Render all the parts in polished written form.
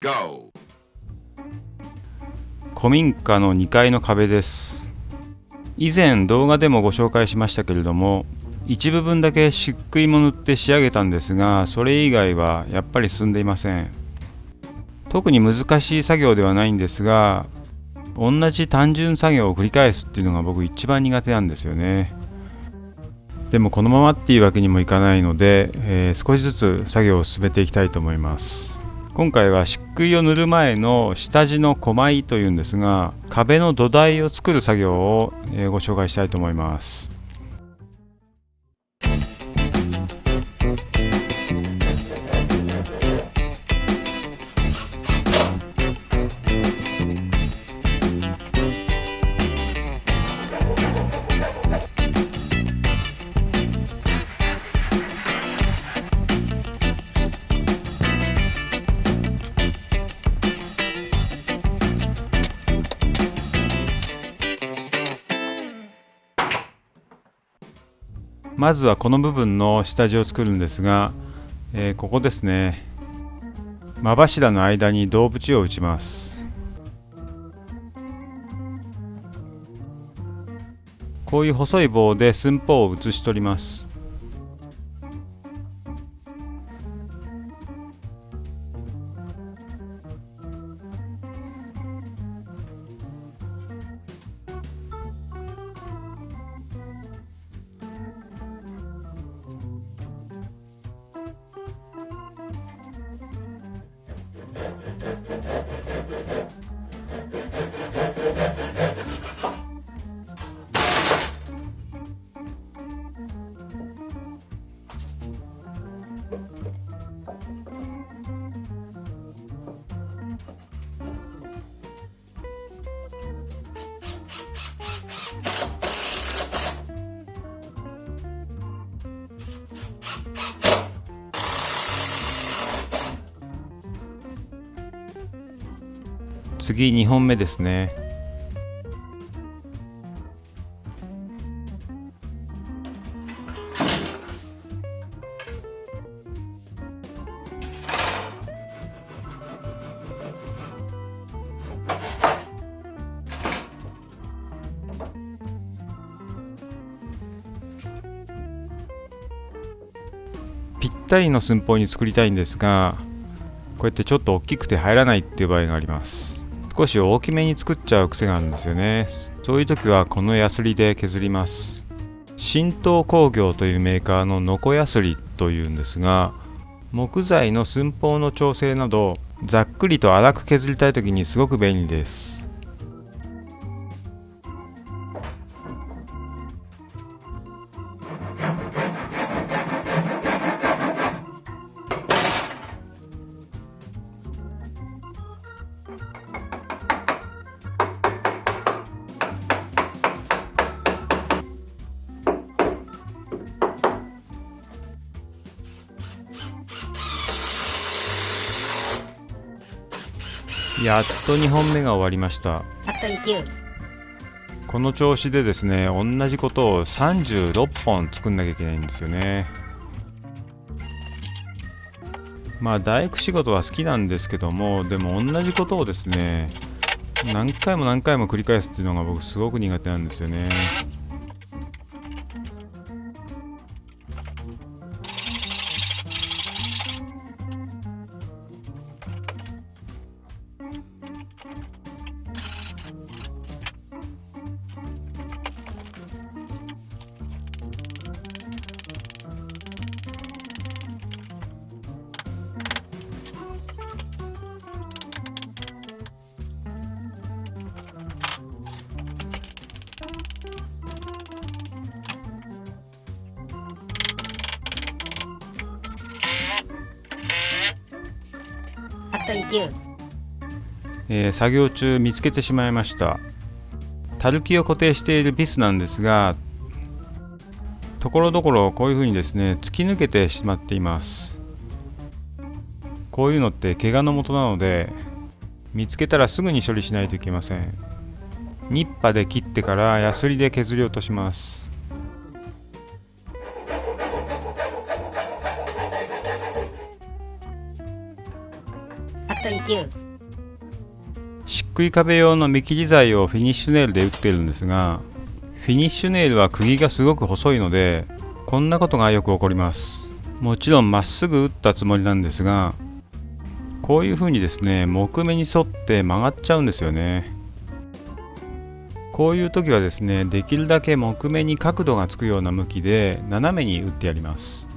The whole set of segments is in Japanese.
Go! 古民家の2階の壁です。以前動画でもご紹介しましたけれども、一部分だけ漆喰も塗って仕上げたんですが、それ以外はやっぱり進んでいません。特に難しい作業ではないんですが、同じ単純作業を繰り返すっていうのが僕一番苦手なんですよね。でもこのままっていうわけにもいかないので、少しずつ作業を進めていきたいと思います。今回は漆喰を塗る前の下地の古米というんですが、壁の土台を作る作業をご紹介したいと思います。まずはこの部分の下地を作るんですが、ここですね。間柱の間に銅縁を打ちます。こういう細い棒で寸法を写し取ります。次2本目ですね。ぴったりの寸法に作りたいんですが、こうやってちょっと大きくて入らないっていう場合があります。少し大きめに作っちゃう癖があるんですよね。そういう時はこのヤスリで削ります。新東工業というメーカーのノコヤスリというんですが、木材の寸法の調整などざっくりと粗く削りたい時にすごく便利です。やっと2本目が終わりました。ファクトリー9。この調子でですね、同じことを36本作んなきゃいけないんですよね。まあ大工仕事は好きなんですけども、でも同じことをですね、何回も何回も繰り返すっていうのが僕すごく苦手なんですよね。ファクトリー9。作業中見つけてしまいました。たるきを固定しているビスなんですが、ところどころこういう風にですね、突き抜けてしまっています。こういうのって怪我のもとなので、見つけたらすぐに処理しないといけません。ニッパで切ってからヤスリで削り落とします。ファク1漆喰壁用の見切り剤をフィニッシュネイルで打ってるんですが、フィニッシュネイルは釘がすごく細いので、こんなことがよく起こります。もちろんまっすぐ打ったつもりなんですが、こういう風にですね、木目に沿って曲がっちゃうんですよね。こういう時はですね、できるだけ木目に角度がつくような向きで斜めに打ってやります。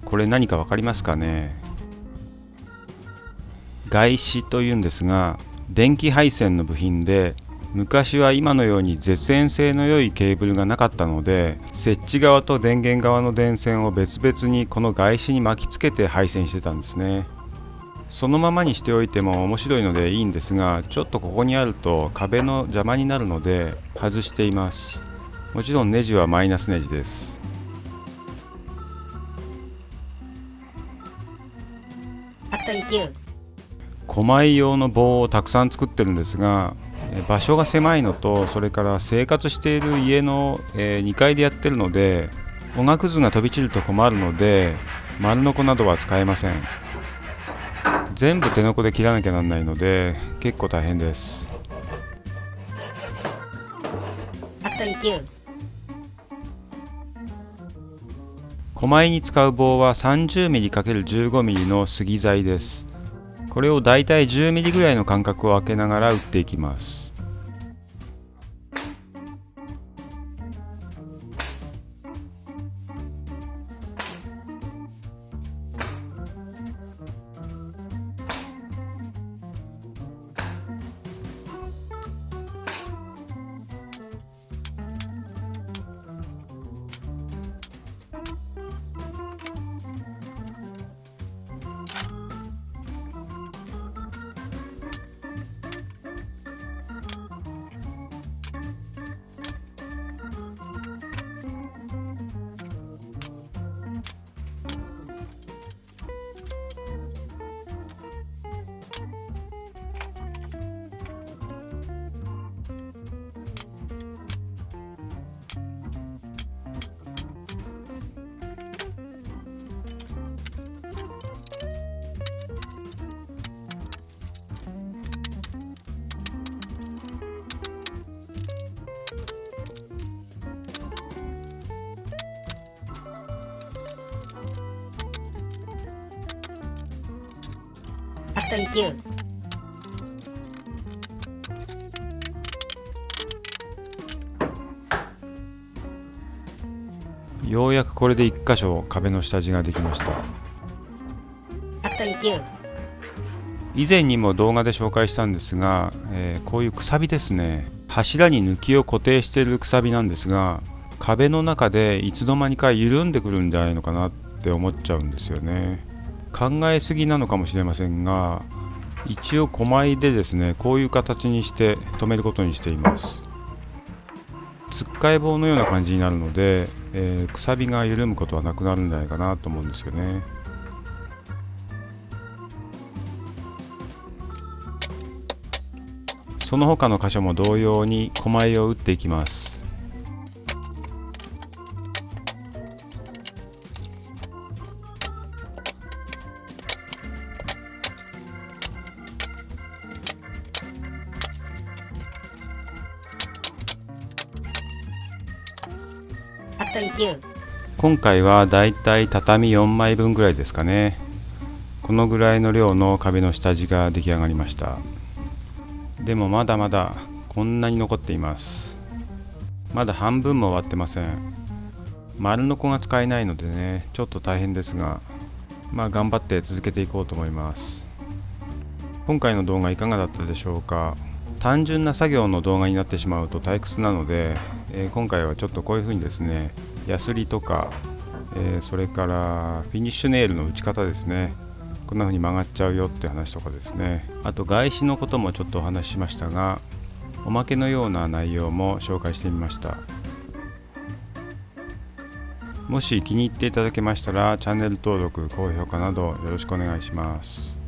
これ何か分かりますかね。外紙というんですが、電気配線の部品で、昔は今のように絶縁性の良いケーブルがなかったので、設置側と電源側の電線を別々にこの外紙に巻きつけて配線してたんですね。そのままにしておいても面白いのでいいんですが、ちょっとここにあると壁の邪魔になるので外しています。もちろんネジはマイナスネジです。狛江用の棒をたくさん作ってるんですが、場所が狭いのと、それから生活している家の2階でやってるので、おがくずが飛び散ると困るので、丸ノコなどは使えません。全部手ノコで切らなきゃならないので結構大変です。狛江に使う棒は 30mm×15mm の杉材です。これをだいたい 10mm ぐらいの間隔を空けながら打っていきます。ようやくこれで1箇所壁の下地ができました。以前にも動画で紹介したんですが、こういうくさびですね。柱に抜きを固定しているくさびなんですが、壁の中でいつの間にか緩んでくるんじゃないのかなって思っちゃうんですよね。考えすぎなのかもしれませんが、一応狛江でですね、こういう形にして留めることにしています。つっかえ棒のような感じになるので、くさびが緩むことはなくなるんじゃないかなと思うんですよね。その他の箇所も同様に狛江を打っていきます。今回はだいたい畳4枚分ぐらいですかね。このぐらいの量の壁の下地が出来上がりました。でもまだまだこんなに残っています。まだ半分も終わってません。丸ノコが使えないのでね、ちょっと大変ですが、頑張って続けていこうと思います。今回の動画いかがだったでしょうか。単純な作業の動画になってしまうと退屈なので、今回はちょっとこういう風にですね、ヤスリとか、それからフィニッシュネイルの打ち方ですね、こんな風に曲がっちゃうよって話とかですね、あと外紙のこともちょっとお話ししましたが、おまけのような内容も紹介してみました。もし気に入っていただけましたらチャンネル登録、高評価などよろしくお願いします。